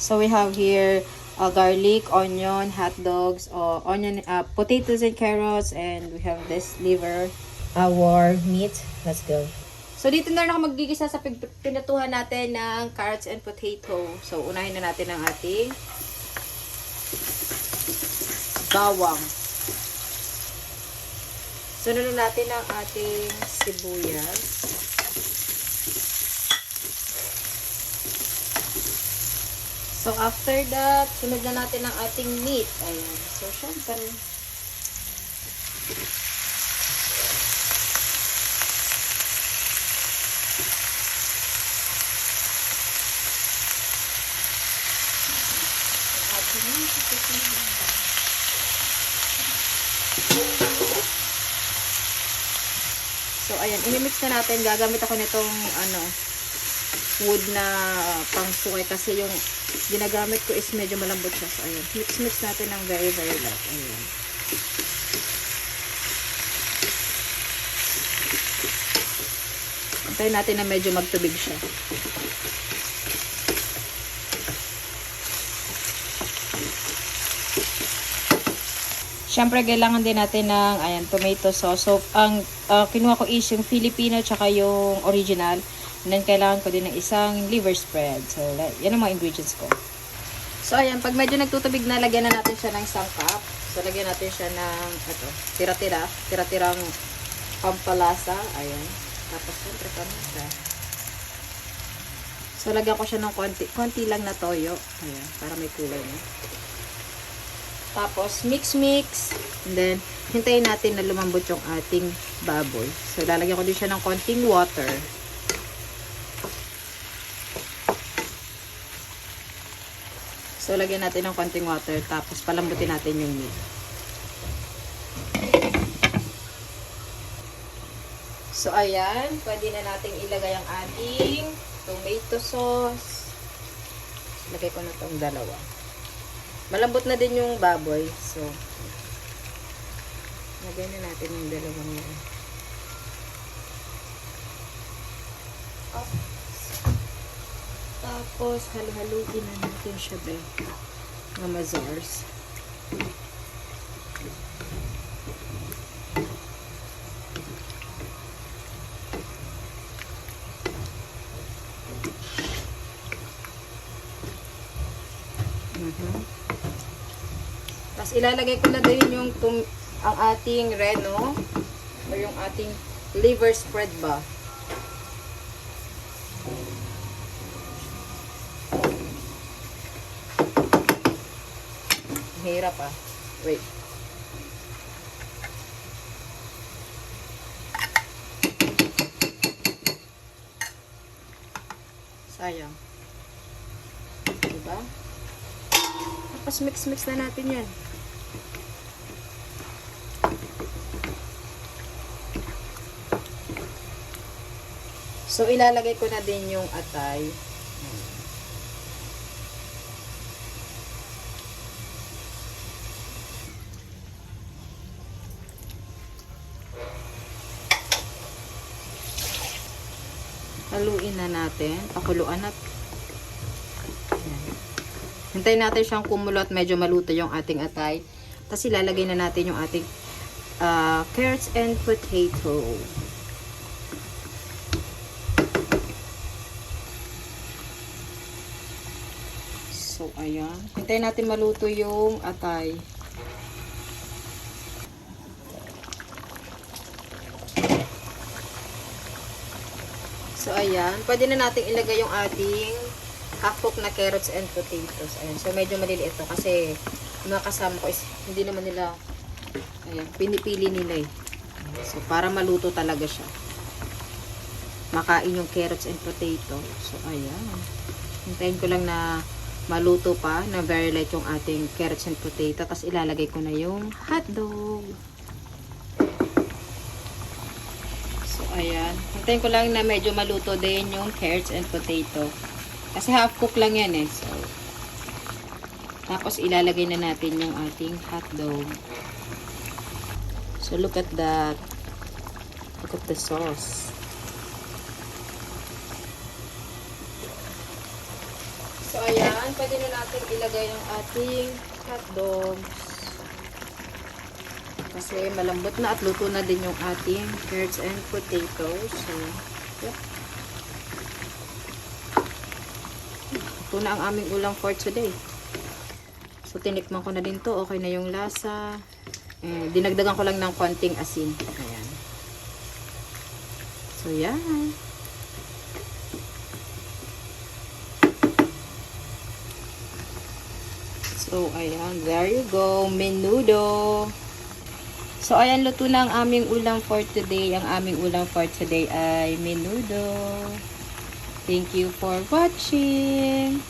So we have here garlic, onion, hot dogs, potatoes and carrots, and we have this liver, our meat. Let's go. So dito na ako maggigisa sa pinatuhan natin ng carrots and potato. So unahin na natin ang ating bawang. Sunod natin ang ating sibuyas. So, after that, sunod na natin ang ating meat. Ayan. So, syempre. So, ayan. Inimix na natin. Gagamit ako nitong, wood na pangsukay kasi yung ginagamit ko is medyo malambot siya. So, ayan. Mix natin ng very, very light. Ayan. Antayin natin na medyo magtubig siya. Siyempre, kailangan din natin ng, ayan, tomato sauce. So, ang kinuha ko is yung Filipino tsaka yung original. And then, kailangan ko din ng isang liver spread. So, yan ang mga ingredients ko. So, ayan. Pag medyo nagtutubig na, lagyan na natin siya ng isang cup. So, lagyan natin siya ng, tira-tirang pampalasa. Ayan. Tapos, siyempre, paminta. So, lagyan ko siya ng konti lang na toyo. Ayan. Para may kulay na. Tapos, mix. And then, hintayin natin na lumambot yung ating baboy. So, lalagyan ko din siya ng konting water. So, lagyan natin ng konting water. Tapos, palambutin natin yung meat. So, ayan. Pwede na nating ilagay ang ating tomato sauce. Lagay ko na itong dalawa. Malambot na din yung baboy. So, lagay na natin yung dalawang yan. Tapos, halu-haluin na natin siya, be. Mga mazars. Tapos, ilalagay ko na din yung ang ating reno o yung ating liver spread ba. Hirap ah. Wait. Sayang. Diba? Tapos mix na natin yan. So, ilalagay ko na din yung atay. Haluin na natin. Pakuluan at hintayin natin siyang kumulo at medyo maluto yung ating atay. Tapos ilalagay na natin yung ating carrots and potato. So, ayan. Hintayin natin maluto yung atay. So, ayan. Pwede na natin ilagay yung ating half-cooked na carrots and potatoes. Ayan. So, medyo maliliit to kasi mga kasama ko is hindi naman nila, ayan, pinipili nila eh. So, para maluto talaga siya. Makain yung carrots and potato. So, ayan. Hintayin ko lang na maluto pa, na very light yung ating carrots and potato. Tapos, ilalagay ko na yung hotdog. So, ayan. Hintayin ko lang na medyo maluto din yung carrots and potato. Kasi half cook lang yan eh. So, tapos, ilalagay na natin yung ating hotdog. So, look at that. Look at the sauce. So, ayan. ayan, pwede na natin ilagay ang ating hotdogs. Kasi malambot na at luto na din yung ating carrots and potatoes. So, yeah. Ito na ang aming ulam for today. So, tinikman ko na din to. Okay na yung lasa. Dinagdagan ko lang ng konting asin. Ayan. So, yan. So, ayan. There you go. Menudo. So, ayan. Luto na ang aming ulam for today. Ang aming ulam for today ay menudo. Thank you for watching.